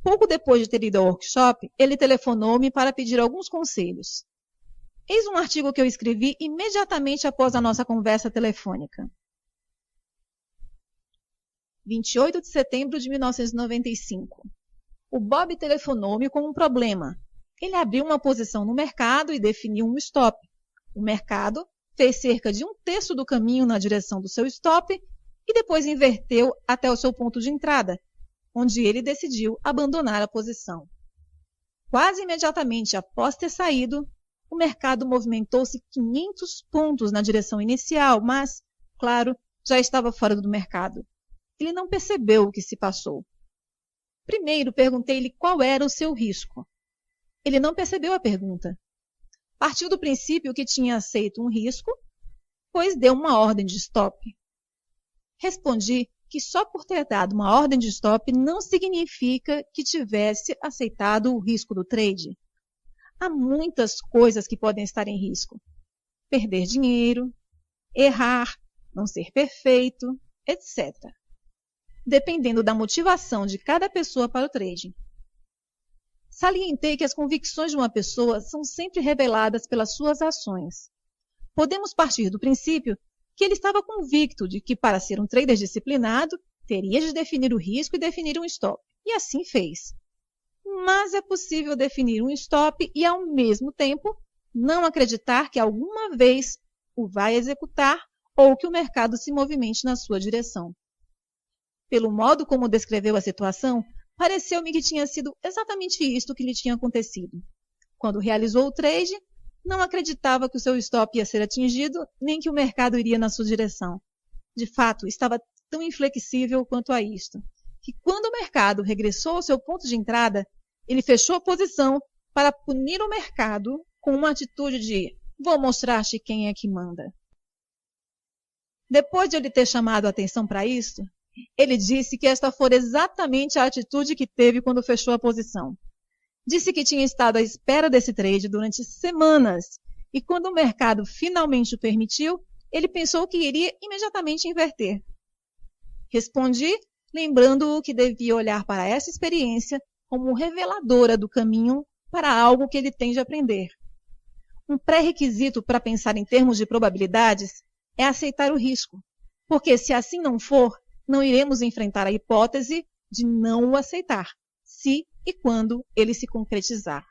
Pouco depois de ter ido ao workshop, ele telefonou-me para pedir alguns conselhos. Eis um artigo que eu escrevi imediatamente após a nossa conversa telefônica. 28 de setembro de 1995. O Bob telefonou-me com um problema. Ele abriu uma posição no mercado e definiu um stop. O mercado fez cerca de 1/3 do caminho na direção do seu stop e depois inverteu até o seu ponto de entrada, onde ele decidiu abandonar a posição. Quase imediatamente após ter saído, o mercado movimentou-se 500 pontos na direção inicial, mas, claro, já estava fora do mercado. Ele não percebeu o que se passou. Primeiro perguntei-lhe qual era o seu risco. Ele não percebeu a pergunta. Partiu do princípio que tinha aceito um risco, pois deu uma ordem de stop. Respondi que só por ter dado uma ordem de stop não significa que tivesse aceitado o risco do trade. Há muitas coisas que podem estar em risco. Perder dinheiro, errar, não ser perfeito, etc. Dependendo da motivação de cada pessoa para o trading. Salientei que as convicções de uma pessoa são sempre reveladas pelas suas ações. Podemos partir do princípio que ele estava convicto de que, para ser um trader disciplinado, teria de definir o risco e definir um stop. E assim fez. Mas é possível definir um stop e, ao mesmo tempo, não acreditar que alguma vez o vai executar ou que o mercado se movimente na sua direção. Pelo modo como descreveu a situação, pareceu-me que tinha sido exatamente isto que lhe tinha acontecido. Quando realizou o trade, não acreditava que o seu stop ia ser atingido, nem que o mercado iria na sua direção. De fato, estava tão inflexível quanto a isto, que quando o mercado regressou ao seu ponto de entrada, ele fechou a posição para punir o mercado com uma atitude de "vou mostrar-te quem é que manda". Depois de eu lhe ter chamado a atenção para isto, ele disse que esta fora exatamente a atitude que teve quando fechou a posição. Disse que tinha estado à espera desse trade durante semanas e quando o mercado finalmente o permitiu, ele pensou que iria imediatamente inverter. Respondi, lembrando-o que devia olhar para essa experiência como reveladora do caminho para algo que ele tem de aprender. Um pré-requisito para pensar em termos de probabilidades é aceitar o risco, porque se assim não for, não iremos enfrentar a hipótese de não o aceitar, se e quando ele se concretizar.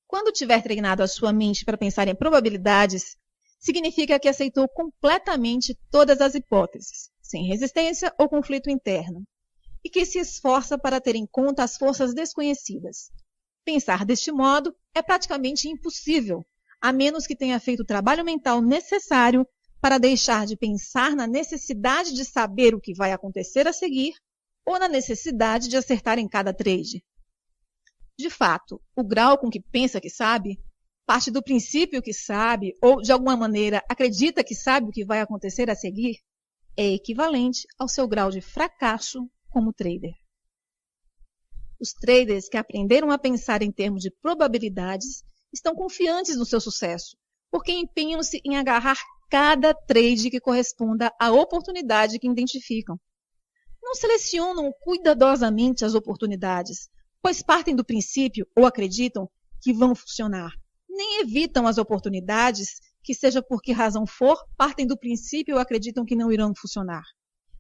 Quando tiver treinado a sua mente para pensar em probabilidades, significa que aceitou completamente todas as hipóteses, sem resistência ou conflito interno, e que se esforça para ter em conta as forças desconhecidas. Pensar deste modo é praticamente impossível, a menos que tenha feito o trabalho mental necessário para deixar de pensar na necessidade de saber o que vai acontecer a seguir ou na necessidade de acertar em cada trade. De fato, o grau com que pensa que sabe, parte do princípio que sabe ou, de alguma maneira, acredita que sabe o que vai acontecer a seguir, é equivalente ao seu grau de fracasso como trader. Os traders que aprenderam a pensar em termos de probabilidades estão confiantes no seu sucesso, porque empenham-se em agarrar cada trade que corresponda à oportunidade que identificam. Não selecionam cuidadosamente as oportunidades, pois partem do princípio ou acreditam que vão funcionar. Nem evitam as oportunidades que, seja por que razão for, partem do princípio ou acreditam que não irão funcionar.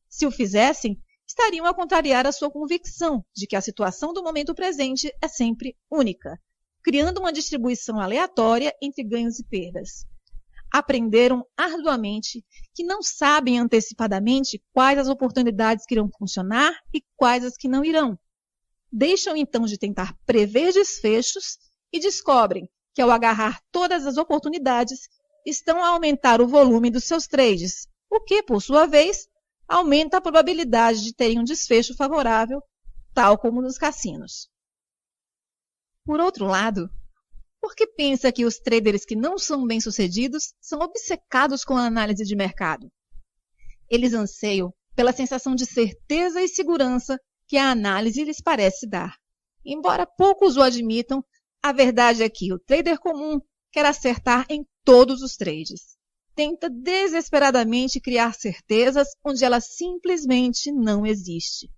Se o fizessem, estariam a contrariar a sua convicção de que a situação do momento presente é sempre única, criando uma distribuição aleatória entre ganhos e perdas. Aprenderam arduamente que não sabem antecipadamente quais as oportunidades que irão funcionar e quais as que não irão. Deixam então de tentar prever desfechos e descobrem que, ao agarrar todas as oportunidades, estão a aumentar o volume dos seus trades, o que, por sua vez, aumenta a probabilidade de terem um desfecho favorável, tal como nos cassinos. Por outro lado, por que pensa que os traders que não são bem-sucedidos são obcecados com a análise de mercado? Eles anseiam pela sensação de certeza e segurança que a análise lhes parece dar. Embora poucos o admitam, a verdade é que o trader comum quer acertar em todos os trades. Tenta desesperadamente criar certezas onde ela simplesmente não existe.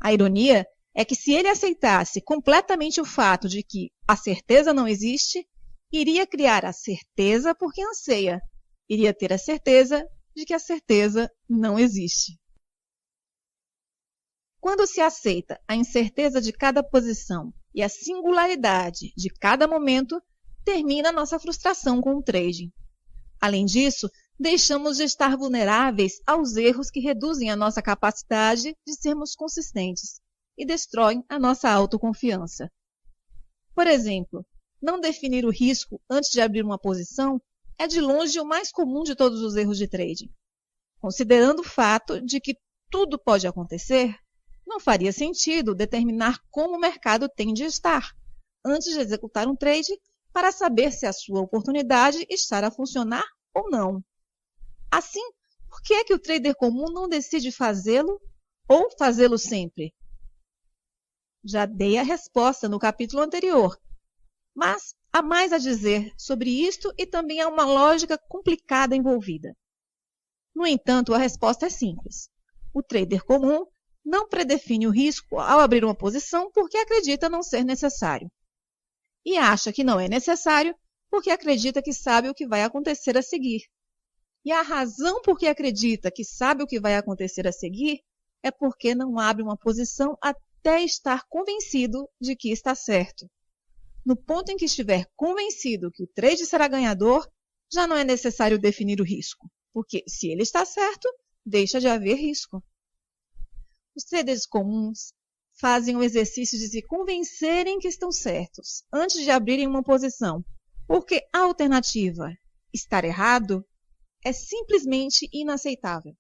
A ironia é que se ele aceitasse completamente o fato de que a certeza não existe, iria criar a certeza porque anseia, iria ter a certeza de que a certeza não existe. Quando se aceita a incerteza de cada posição e a singularidade de cada momento, termina nossa frustração com o trading. Além disso, deixamos de estar vulneráveis aos erros que reduzem a nossa capacidade de sermos consistentes e destroem a nossa autoconfiança. Por exemplo, não definir o risco antes de abrir uma posição é de longe o mais comum de todos os erros de trading. Considerando o fato de que tudo pode acontecer, não faria sentido determinar como o mercado tem de estar antes de executar um trade para saber se a sua oportunidade está a funcionar ou não. Assim, por que é que o trader comum não decide fazê-lo ou fazê-lo sempre? Já dei a resposta no capítulo anterior, mas há mais a dizer sobre isto e também há uma lógica complicada envolvida. No entanto, a resposta é simples. O trader comum não predefine o risco ao abrir uma posição porque acredita não ser necessário. E acha que não é necessário porque acredita que sabe o que vai acontecer a seguir. E a razão por que acredita que sabe o que vai acontecer a seguir é porque não abre uma posição até estar convencido de que está certo. No ponto em que estiver convencido que o trade será ganhador, já não é necessário definir o risco, porque se ele está certo, deixa de haver risco. Os traders comuns fazem o exercício de se convencerem que estão certos antes de abrirem uma posição, porque a alternativa, estar errado, é simplesmente inaceitável.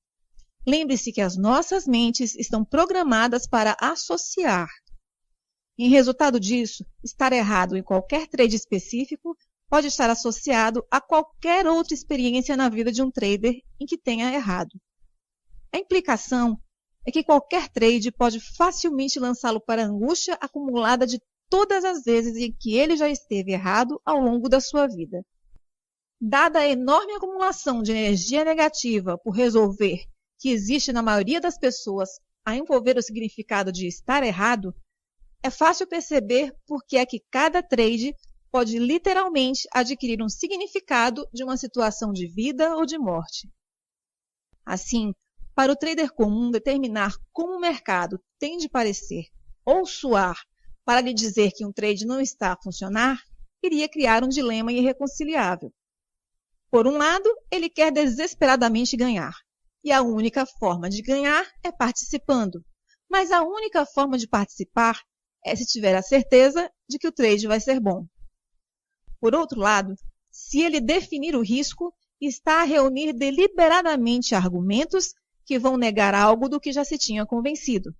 Lembre-se que as nossas mentes estão programadas para associar. Em resultado disso, estar errado em qualquer trade específico pode estar associado a qualquer outra experiência na vida de um trader em que tenha errado. A implicação é que qualquer trade pode facilmente lançá-lo para a angústia acumulada de todas as vezes em que ele já esteve errado ao longo da sua vida. Dada a enorme acumulação de energia negativa por resolver que existe na maioria das pessoas a envolver o significado de estar errado, é fácil perceber por que é que cada trade pode literalmente adquirir um significado de uma situação de vida ou de morte. Assim, para o trader comum determinar como o mercado tem de parecer ou soar para lhe dizer que um trade não está a funcionar, iria criar um dilema irreconciliável. Por um lado, ele quer desesperadamente ganhar, e a única forma de ganhar é participando, mas a única forma de participar é se tiver a certeza de que o trade vai ser bom. Por outro lado, se ele definir o risco, está a reunir deliberadamente argumentos que vão negar algo do que já se tinha convencido.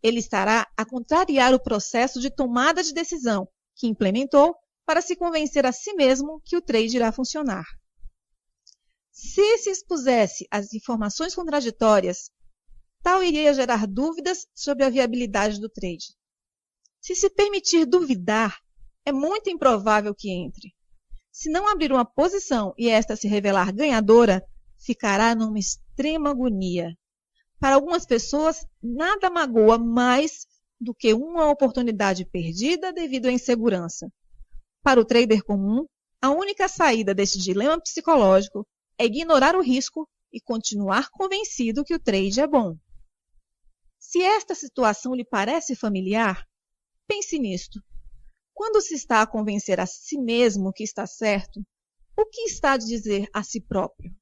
Ele estará a contrariar o processo de tomada de decisão que implementou para se convencer a si mesmo que o trade irá funcionar. Se se expusesse às informações contraditórias, tal iria gerar dúvidas sobre a viabilidade do trade. Se se permitir duvidar, é muito improvável que entre. Se não abrir uma posição e esta se revelar ganhadora, ficará numa extrema agonia. Para algumas pessoas, nada magoa mais do que uma oportunidade perdida devido à insegurança. Para o trader comum, a única saída deste dilema psicológico é ignorar o risco e continuar convencido que o trade é bom. Se esta situação lhe parece familiar, pense nisto. Quando se está a convencer a si mesmo que está certo, o que está a dizer a si próprio?